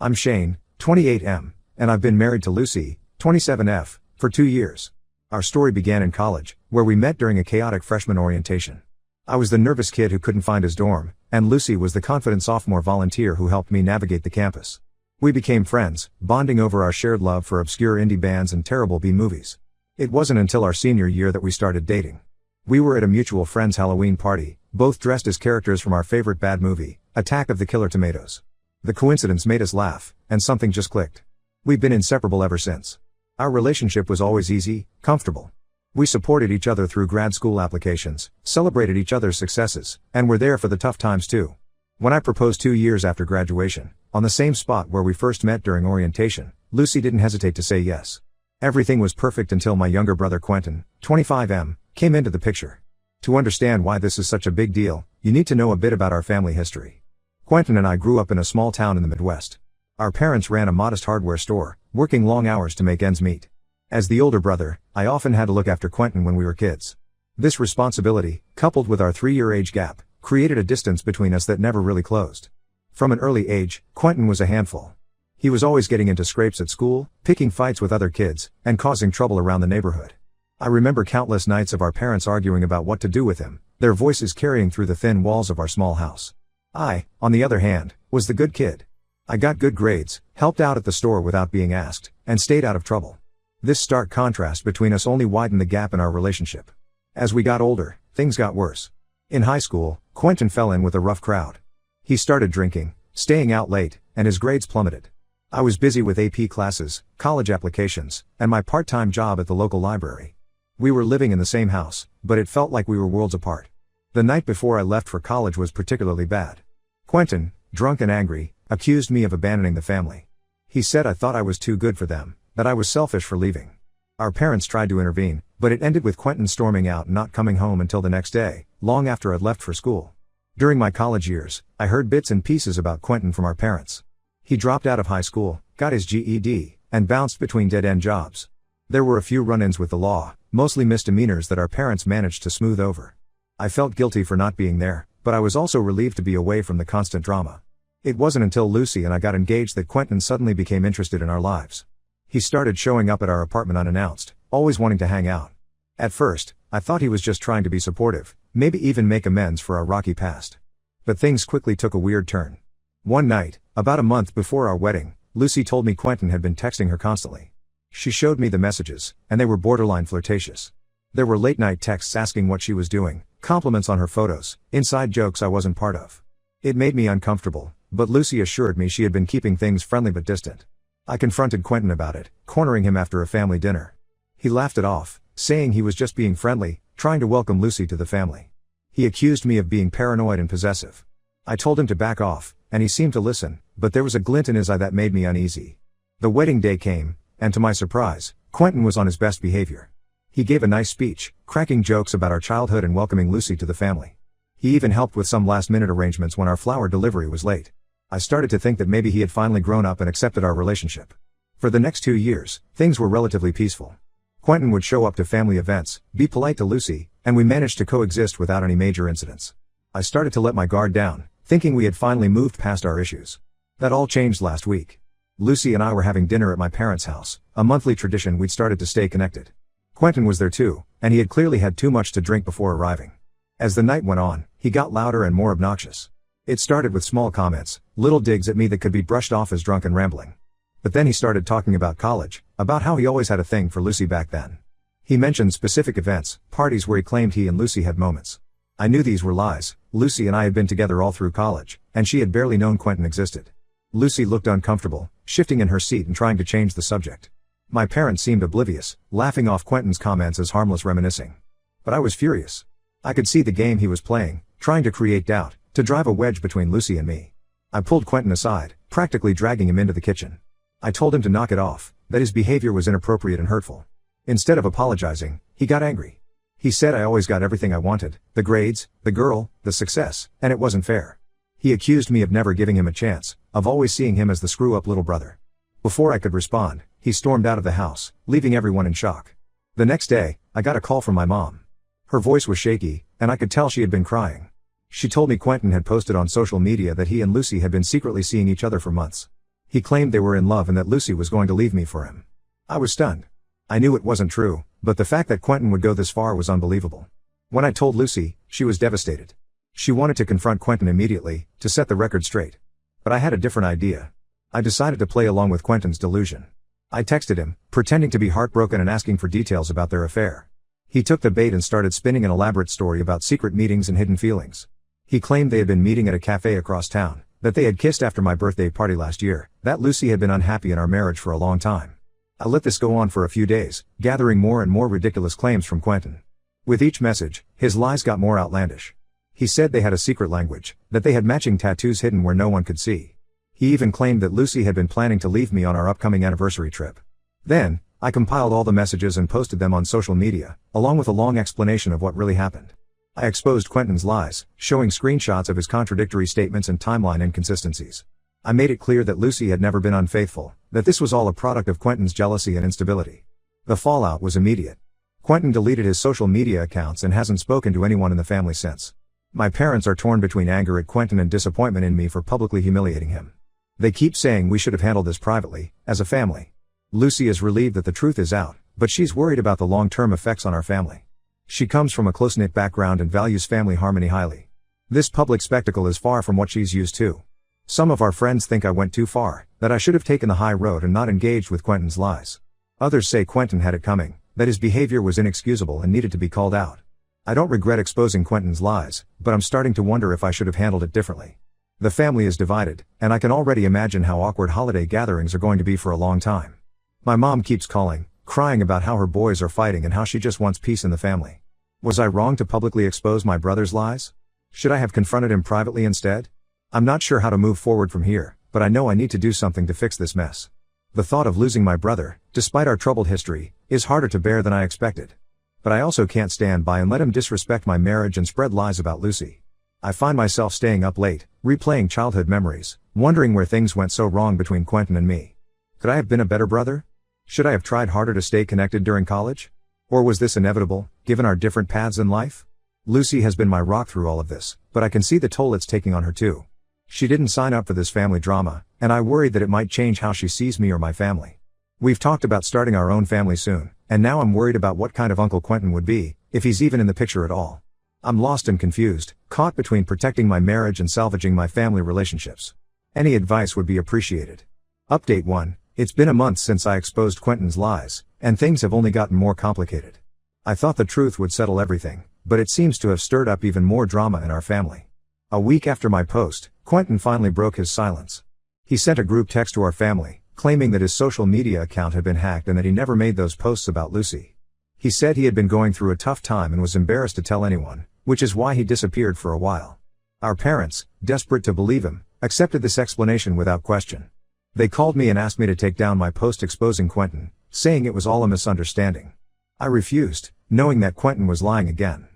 I'm Shane, 28M, and I've been married to Lucy, 27F, for 2 years. Our story began in college, where we met during a chaotic freshman orientation. I was the nervous kid who couldn't find his dorm, and Lucy was the confident sophomore volunteer who helped me navigate the campus. We became friends, bonding over our shared love for obscure indie bands and terrible B movies. It wasn't until our senior year that we started dating. We were at a mutual friend's Halloween party, both dressed as characters from our favorite bad movie, Attack of the Killer Tomatoes. The coincidence made us laugh, and something just clicked. We've been inseparable ever since. Our relationship was always easy, comfortable. We supported each other through grad school applications, celebrated each other's successes, and were there for the tough times too. When I proposed 2 years after graduation, on the same spot where we first met during orientation, Lucy didn't hesitate to say yes. Everything was perfect until my younger brother Quentin, 25M, came into the picture. To understand why this is such a big deal, you need to know a bit about our family history. Quentin and I grew up in a small town in the Midwest. Our parents ran a modest hardware store, working long hours to make ends meet. As the older brother, I often had to look after Quentin when we were kids. This responsibility, coupled with our 3-year age gap, created a distance between us that never really closed. From an early age, Quentin was a handful. He was always getting into scrapes at school, picking fights with other kids, and causing trouble around the neighborhood. I remember countless nights of our parents arguing about what to do with him, their voices carrying through the thin walls of our small house. I, on the other hand, was the good kid. I got good grades, helped out at the store without being asked, and stayed out of trouble. This stark contrast between us only widened the gap in our relationship. As we got older, things got worse. In high school, Quentin fell in with a rough crowd. He started drinking, staying out late, and his grades plummeted. I was busy with AP classes, college applications, and my part-time job at the local library. We were living in the same house, but it felt like we were worlds apart. The night before I left for college was particularly bad. Quentin, drunk and angry, accused me of abandoning the family. He said I thought I was too good for them, that I was selfish for leaving. Our parents tried to intervene, but it ended with Quentin storming out and not coming home until the next day, long after I'd left for school. During my college years, I heard bits and pieces about Quentin from our parents. He dropped out of high school, got his GED, and bounced between dead-end jobs. There were a few run-ins with the law, mostly misdemeanors that our parents managed to smooth over. I felt guilty for not being there, but I was also relieved to be away from the constant drama. It wasn't until Lucy and I got engaged that Quentin suddenly became interested in our lives. He started showing up at our apartment unannounced, always wanting to hang out. At first, I thought he was just trying to be supportive, maybe even make amends for our rocky past. But things quickly took a weird turn. One night, about a month before our wedding, Lucy told me Quentin had been texting her constantly. She showed me the messages, and they were borderline flirtatious. There were late-night texts asking what she was doing, compliments on her photos, inside jokes I wasn't part of. It made me uncomfortable, but Lucy assured me she had been keeping things friendly but distant. I confronted Quentin about it, cornering him after a family dinner. He laughed it off, saying he was just being friendly, trying to welcome Lucy to the family. He accused me of being paranoid and possessive. I told him to back off, and he seemed to listen, but there was a glint in his eye that made me uneasy. The wedding day came, and to my surprise, Quentin was on his best behavior. He gave a nice speech, cracking jokes about our childhood and welcoming Lucy to the family. He even helped with some last-minute arrangements when our flower delivery was late. I started to think that maybe he had finally grown up and accepted our relationship. For the next 2 years, things were relatively peaceful. Quentin would show up to family events, be polite to Lucy, and we managed to coexist without any major incidents. I started to let my guard down, thinking we had finally moved past our issues. That all changed last week. Lucy and I were having dinner at my parents' house, a monthly tradition we'd started to stay connected. Quentin was there too, and he had clearly had too much to drink before arriving. As the night went on, he got louder and more obnoxious. It started with small comments, little digs at me that could be brushed off as drunk and rambling. But then he started talking about college, about how he always had a thing for Lucy back then. He mentioned specific events, parties where he claimed he and Lucy had moments. I knew these were lies. Lucy and I had been together all through college, and she had barely known Quentin existed. Lucy looked uncomfortable, shifting in her seat and trying to change the subject. My parents seemed oblivious, laughing off Quentin's comments as harmless reminiscing. But I was furious. I could see the game he was playing, trying to create doubt, to drive a wedge between Lucy and me. I pulled Quentin aside, practically dragging him into the kitchen. I told him to knock it off, that his behavior was inappropriate and hurtful. Instead of apologizing, he got angry. He said I always got everything I wanted, the grades, the girl, the success, and it wasn't fair. He accused me of never giving him a chance, of always seeing him as the screw-up little brother. Before I could respond, he stormed out of the house, leaving everyone in shock. The next day, I got a call from my mom. Her voice was shaky, and I could tell she had been crying. She told me Quentin had posted on social media that he and Lucy had been secretly seeing each other for months. He claimed they were in love and that Lucy was going to leave me for him. I was stunned. I knew it wasn't true, but the fact that Quentin would go this far was unbelievable. When I told Lucy, she was devastated. She wanted to confront Quentin immediately, to set the record straight. But I had a different idea. I decided to play along with Quentin's delusion. I texted him, pretending to be heartbroken and asking for details about their affair. He took the bait and started spinning an elaborate story about secret meetings and hidden feelings. He claimed they had been meeting at a cafe across town, that they had kissed after my birthday party last year, that Lucy had been unhappy in our marriage for a long time. I let this go on for a few days, gathering more and more ridiculous claims from Quentin. With each message, his lies got more outlandish. He said they had a secret language, that they had matching tattoos hidden where no one could see. He even claimed that Lucy had been planning to leave me on our upcoming anniversary trip. Then, I compiled all the messages and posted them on social media, along with a long explanation of what really happened. I exposed Quentin's lies, showing screenshots of his contradictory statements and timeline inconsistencies. I made it clear that Lucy had never been unfaithful, that this was all a product of Quentin's jealousy and instability. The fallout was immediate. Quentin deleted his social media accounts and hasn't spoken to anyone in the family since. My parents are torn between anger at Quentin and disappointment in me for publicly humiliating him. They keep saying we should have handled this privately, as a family. Lucy is relieved that the truth is out, but she's worried about the long-term effects on our family. She comes from a close-knit background and values family harmony highly. This public spectacle is far from what she's used to. Some of our friends think I went too far, that I should have taken the high road and not engaged with Quentin's lies. Others say Quentin had it coming, that his behavior was inexcusable and needed to be called out. I don't regret exposing Quentin's lies, but I'm starting to wonder if I should have handled it differently. The family is divided, and I can already imagine how awkward holiday gatherings are going to be for a long time. My mom keeps calling, crying about how her boys are fighting and how she just wants peace in the family. Was I wrong to publicly expose my brother's lies? Should I have confronted him privately instead? I'm not sure how to move forward from here, but I know I need to do something to fix this mess. The thought of losing my brother, despite our troubled history, is harder to bear than I expected. But I also can't stand by and let him disrespect my marriage and spread lies about Lucy. I find myself staying up late, replaying childhood memories, wondering where things went so wrong between Quentin and me. Could I have been a better brother? Should I have tried harder to stay connected during college? Or was this inevitable, given our different paths in life? Lucy has been my rock through all of this, but I can see the toll it's taking on her too. She didn't sign up for this family drama, and I worried that it might change how she sees me or my family. We've talked about starting our own family soon, and now I'm worried about what kind of Uncle Quentin would be, if he's even in the picture at all. I'm lost and confused, caught between protecting my marriage and salvaging my family relationships. Any advice would be appreciated. Update 1. It's been a month since I exposed Quentin's lies, and things have only gotten more complicated. I thought the truth would settle everything, but it seems to have stirred up even more drama in our family. A week after my post, Quentin finally broke his silence. He sent a group text to our family, claiming that his social media account had been hacked and that he never made those posts about Lucy. He said he had been going through a tough time and was embarrassed to tell anyone, which is why he disappeared for a while. Our parents, desperate to believe him, accepted this explanation without question. They called me and asked me to take down my post exposing Quentin, saying it was all a misunderstanding. I refused, knowing that Quentin was lying again.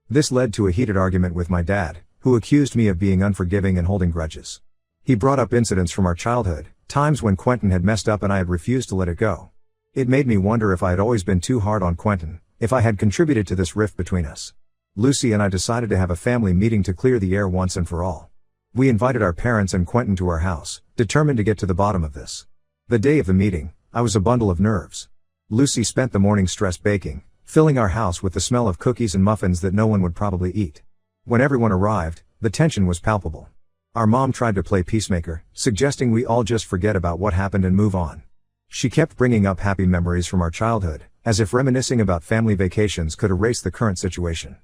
This led to a heated argument with my dad, who accused me of being unforgiving and holding grudges. He brought up incidents from our childhood, times when Quentin had messed up and I had refused to let it go. It made me wonder if I had always been too hard on Quentin, if I had contributed to this rift between us. Lucy and I decided to have a family meeting to clear the air once and for all. We invited our parents and Quentin to our house, determined to get to the bottom of this. The day of the meeting, I was a bundle of nerves. Lucy spent the morning stressed baking, filling our house with the smell of cookies and muffins that no one would probably eat. When everyone arrived, the tension was palpable. Our mom tried to play peacemaker, suggesting we all just forget about what happened and move on. She kept bringing up happy memories from our childhood, as if reminiscing about family vacations could erase the current situation.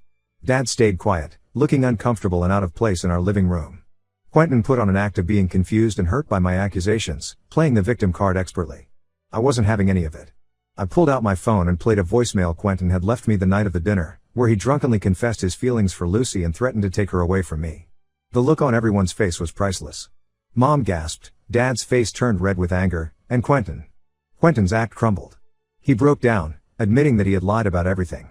Dad stayed quiet, looking uncomfortable and out of place in our living room. Quentin put on an act of being confused and hurt by my accusations, playing the victim card expertly. I wasn't having any of it. I pulled out my phone and played a voicemail Quentin had left me the night of the dinner, where he drunkenly confessed his feelings for Lucy and threatened to take her away from me. The look on everyone's face was priceless. Mom gasped, Dad's face turned red with anger, and Quentin's act crumbled. He broke down, admitting that he had lied about everything.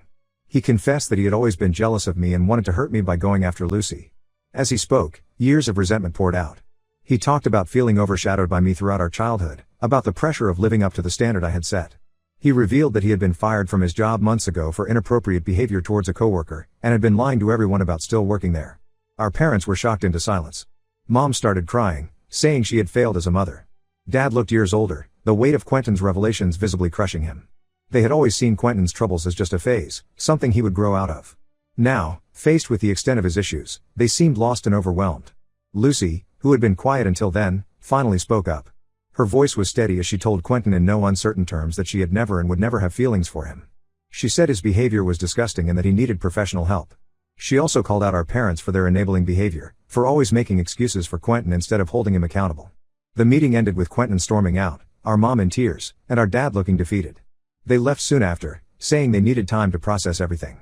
He confessed that he had always been jealous of me and wanted to hurt me by going after Lucy. As he spoke, years of resentment poured out. He talked about feeling overshadowed by me throughout our childhood, about the pressure of living up to the standard I had set. He revealed that he had been fired from his job months ago for inappropriate behavior towards a coworker, and had been lying to everyone about still working there. Our parents were shocked into silence. Mom started crying, saying she had failed as a mother. Dad looked years older, the weight of Quentin's revelations visibly crushing him. They had always seen Quentin's troubles as just a phase, something he would grow out of. Now, faced with the extent of his issues, they seemed lost and overwhelmed. Lucy, who had been quiet until then, finally spoke up. Her voice was steady as she told Quentin in no uncertain terms that she had never and would never have feelings for him. She said his behavior was disgusting and that he needed professional help. She also called out our parents for their enabling behavior, for always making excuses for Quentin instead of holding him accountable. The meeting ended with Quentin storming out, our mom in tears, and our dad looking defeated. They left soon after, saying they needed time to process everything.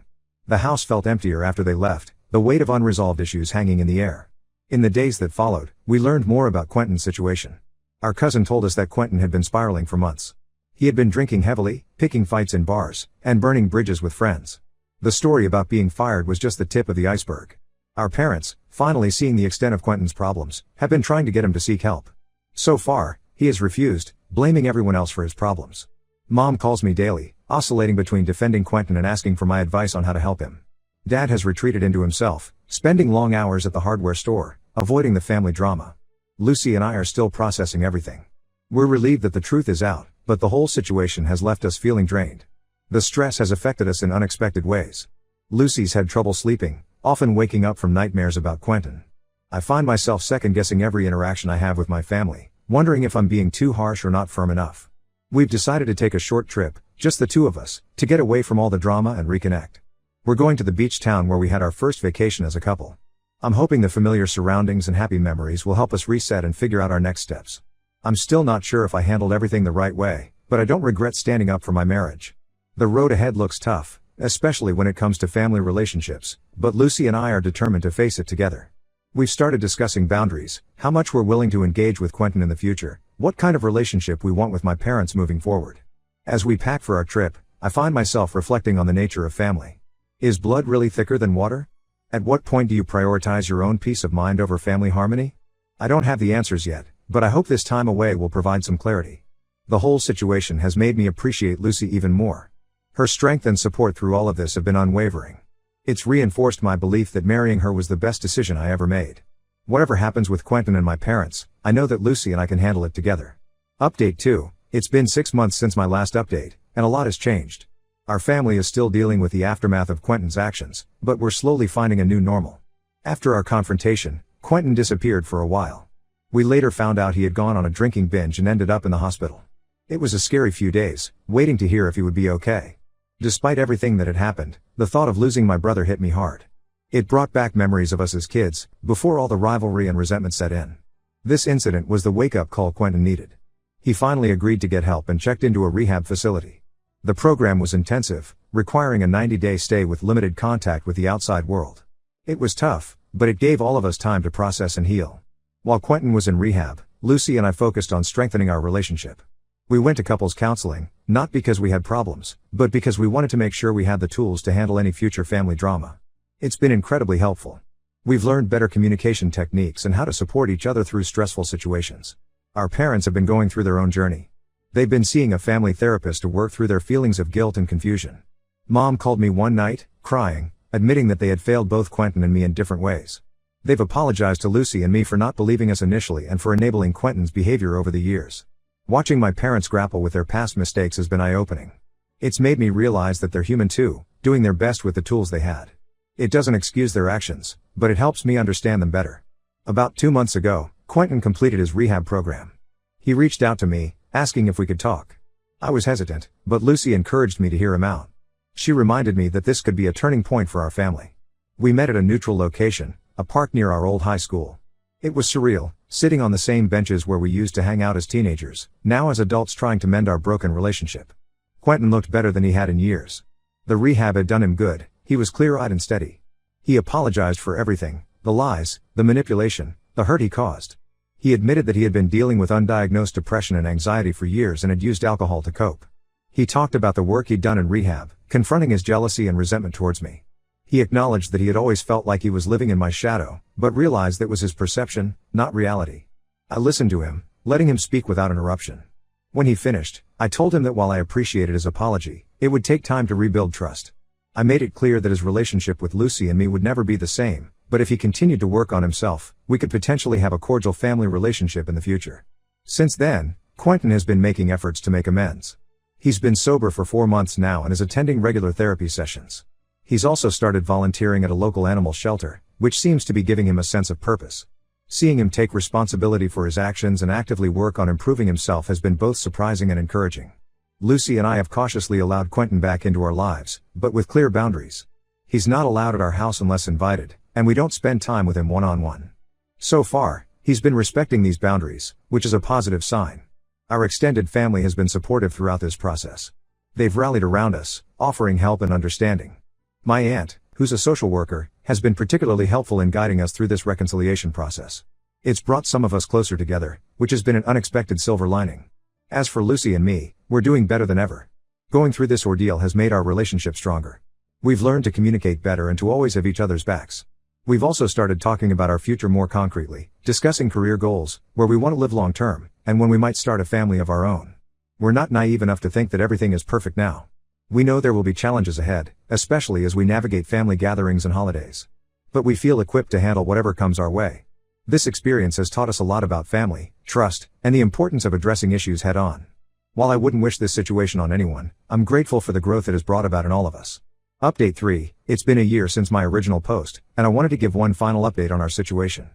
The house felt emptier after they left, the weight of unresolved issues hanging in the air. In the days that followed, we learned more about Quentin's situation. Our cousin told us that Quentin had been spiraling for months. He had been drinking heavily, picking fights in bars, and burning bridges with friends. The story about being fired was just the tip of the iceberg. Our parents, finally seeing the extent of Quentin's problems, have been trying to get him to seek help. So far, he has refused, blaming everyone else for his problems. Mom calls me daily, oscillating between defending Quentin and asking for my advice on how to help him. Dad has retreated into himself, spending long hours at the hardware store, avoiding the family drama. Lucy and I are still processing everything. We're relieved that the truth is out, but the whole situation has left us feeling drained. The stress has affected us in unexpected ways. Lucy's had trouble sleeping, often waking up from nightmares about Quentin. I find myself second-guessing every interaction I have with my family, wondering if I'm being too harsh or not firm enough. We've decided to take a short trip, just the two of us, to get away from all the drama and reconnect. We're going to the beach town where we had our first vacation as a couple. I'm hoping the familiar surroundings and happy memories will help us reset and figure out our next steps. I'm still not sure if I handled everything the right way, but I don't regret standing up for my marriage. The road ahead looks tough, especially when it comes to family relationships, but Lucy and I are determined to face it together. We've started discussing boundaries, how much we're willing to engage with Quentin in the future, what kind of relationship we want with my parents moving forward. As we pack for our trip, I find myself reflecting on the nature of family. Is blood really thicker than water? At what point do you prioritize your own peace of mind over family harmony? I don't have the answers yet, but I hope this time away will provide some clarity. The whole situation has made me appreciate Lucy even more. Her strength and support through all of this have been unwavering. It's reinforced my belief that marrying her was the best decision I ever made. Whatever happens with Quentin and my parents, I know that Lucy and I can handle it together. Update 2. It's been 6 months since my last update, and a lot has changed. Our family is still dealing with the aftermath of Quentin's actions, but we're slowly finding a new normal. After our confrontation, Quentin disappeared for a while. We later found out he had gone on a drinking binge and ended up in the hospital. It was a scary few days, waiting to hear if he would be okay. Despite everything that had happened, the thought of losing my brother hit me hard. It brought back memories of us as kids, before all the rivalry and resentment set in. This incident was the wake-up call Quentin needed. He finally agreed to get help and checked into a rehab facility. The program was intensive, requiring a 90-day stay with limited contact with the outside world. It was tough, but it gave all of us time to process and heal. While Quentin was in rehab, Lucy and I focused on strengthening our relationship. We went to couples counseling, not because we had problems, but because we wanted to make sure we had the tools to handle any future family drama. It's been incredibly helpful. We've learned better communication techniques and how to support each other through stressful situations. Our parents have been going through their own journey. They've been seeing a family therapist to work through their feelings of guilt and confusion. Mom called me one night, crying, admitting that they had failed both Quentin and me in different ways. They've apologized to Lucy and me for not believing us initially and for enabling Quentin's behavior over the years. Watching my parents grapple with their past mistakes has been eye-opening. It's made me realize that they're human too, doing their best with the tools they had. It doesn't excuse their actions, but it helps me understand them better. About 2 months ago, Quentin completed his rehab program. He reached out to me, asking if we could talk. I was hesitant, but Lucy encouraged me to hear him out. She reminded me that this could be a turning point for our family. We met at a neutral location, a park near our old high school. It was surreal, sitting on the same benches where we used to hang out as teenagers, now as adults trying to mend our broken relationship. Quentin looked better than he had in years. The rehab had done him good, he was clear-eyed and steady. He apologized for everything, the lies, the manipulation, the hurt he caused. He admitted that he had been dealing with undiagnosed depression and anxiety for years and had used alcohol to cope. He talked about the work he'd done in rehab, confronting his jealousy and resentment towards me. He acknowledged that he had always felt like he was living in my shadow, but realized that was his perception, not reality. I listened to him, letting him speak without interruption. When he finished, I told him that while I appreciated his apology, it would take time to rebuild trust. I made it clear that his relationship with Lucy and me would never be the same, but if he continued to work on himself, we could potentially have a cordial family relationship in the future. Since then, Quentin has been making efforts to make amends. He's been sober for 4 months now and is attending regular therapy sessions. He's also started volunteering at a local animal shelter, which seems to be giving him a sense of purpose. Seeing him take responsibility for his actions and actively work on improving himself has been both surprising and encouraging. Lucy and I have cautiously allowed Quentin back into our lives, but with clear boundaries. He's not allowed at our house unless invited, and we don't spend time with him one-on-one. So far, he's been respecting these boundaries, which is a positive sign. Our extended family has been supportive throughout this process. They've rallied around us, offering help and understanding. My aunt, who's a social worker, has been particularly helpful in guiding us through this reconciliation process. It's brought some of us closer together, which has been an unexpected silver lining. As for Lucy and me, we're doing better than ever. Going through this ordeal has made our relationship stronger. We've learned to communicate better and to always have each other's backs. We've also started talking about our future more concretely, discussing career goals, where we want to live long term, and when we might start a family of our own. We're not naive enough to think that everything is perfect now. We know there will be challenges ahead, especially as we navigate family gatherings and holidays. But we feel equipped to handle whatever comes our way. This experience has taught us a lot about family, trust, and the importance of addressing issues head on. While I wouldn't wish this situation on anyone, I'm grateful for the growth it has brought about in all of us. Update 3, it's been a year since my original post, and I wanted to give one final update on our situation.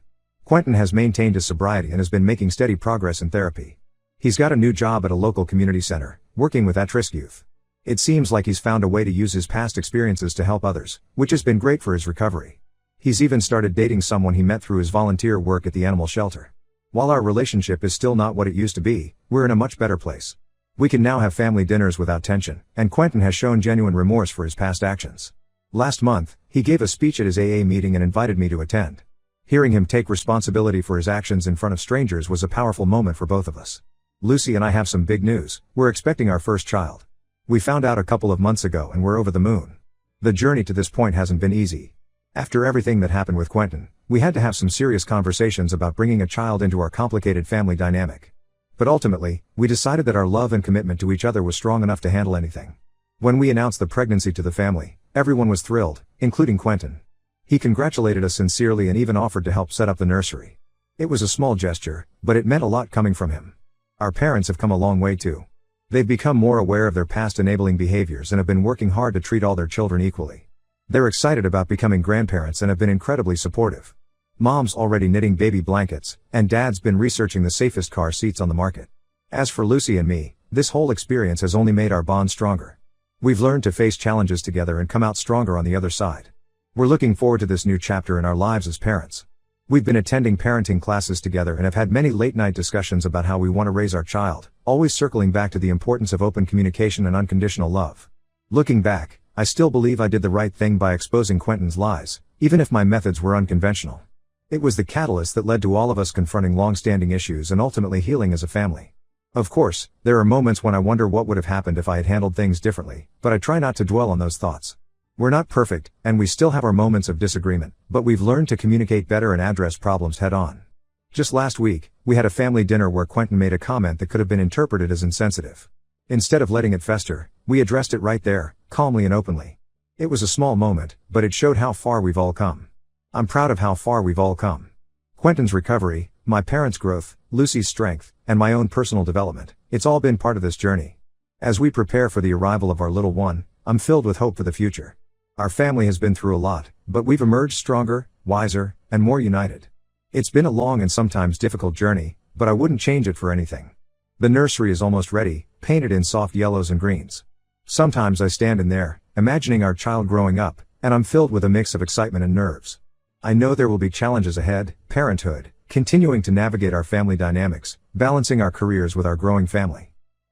Quentin has maintained his sobriety and has been making steady progress in therapy. He's got a new job at a local community center, working with at-risk youth. It seems like he's found a way to use his past experiences to help others, which has been great for his recovery. He's even started dating someone he met through his volunteer work at the animal shelter. While our relationship is still not what it used to be, we're in a much better place. We can now have family dinners without tension, and Quentin has shown genuine remorse for his past actions. Last month, he gave a speech at his AA meeting and invited me to attend. Hearing him take responsibility for his actions in front of strangers was a powerful moment for both of us. Lucy and I have some big news. We're expecting our first child. We found out a couple of months ago and we're over the moon. The journey to this point hasn't been easy. After everything that happened with Quentin, we had to have some serious conversations about bringing a child into our complicated family dynamic. But ultimately, we decided that our love and commitment to each other was strong enough to handle anything. When we announced the pregnancy to the family, everyone was thrilled, including Quentin. He congratulated us sincerely and even offered to help set up the nursery. It was a small gesture, but it meant a lot coming from him. Our parents have come a long way too. They've become more aware of their past enabling behaviors and have been working hard to treat all their children equally. They're excited about becoming grandparents and have been incredibly supportive. Mom's already knitting baby blankets, and Dad's been researching the safest car seats on the market. As for Lucy and me, this whole experience has only made our bond stronger. We've learned to face challenges together and come out stronger on the other side. We're looking forward to this new chapter in our lives as parents. We've been attending parenting classes together and have had many late-night discussions about how we want to raise our child, always circling back to the importance of open communication and unconditional love. Looking back, I still believe I did the right thing by exposing Quentin's lies, even if my methods were unconventional. It was the catalyst that led to all of us confronting long-standing issues and ultimately healing as a family. Of course, there are moments when I wonder what would have happened if I had handled things differently, but I try not to dwell on those thoughts. We're not perfect, and we still have our moments of disagreement, but we've learned to communicate better and address problems head on. Just last week, we had a family dinner where Quentin made a comment that could have been interpreted as insensitive. Instead of letting it fester, we addressed it right there, calmly and openly. It was a small moment, but it showed how far we've all come. I'm proud of how far we've all come. Quentin's recovery, my parents' growth, Lucy's strength, and my own personal development, it's all been part of this journey. As we prepare for the arrival of our little one, I'm filled with hope for the future. Our family has been through a lot, but we've emerged stronger, wiser, and more united. It's been a long and sometimes difficult journey, but I wouldn't change it for anything. The nursery is almost ready, painted in soft yellows and greens. Sometimes I stand in there, imagining our child growing up, and I'm filled with a mix of excitement and nerves. I know there will be challenges ahead, parenthood, continuing to navigate our family dynamics, balancing our careers with our growing family.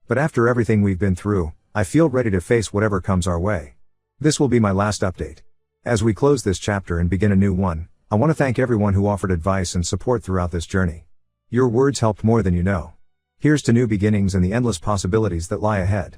But after everything we've been through, I feel ready to face whatever comes our way. This will be my last update. As we close this chapter and begin a new one, I want to thank everyone who offered advice and support throughout this journey. Your words helped more than you know. Here's to new beginnings and the endless possibilities that lie ahead.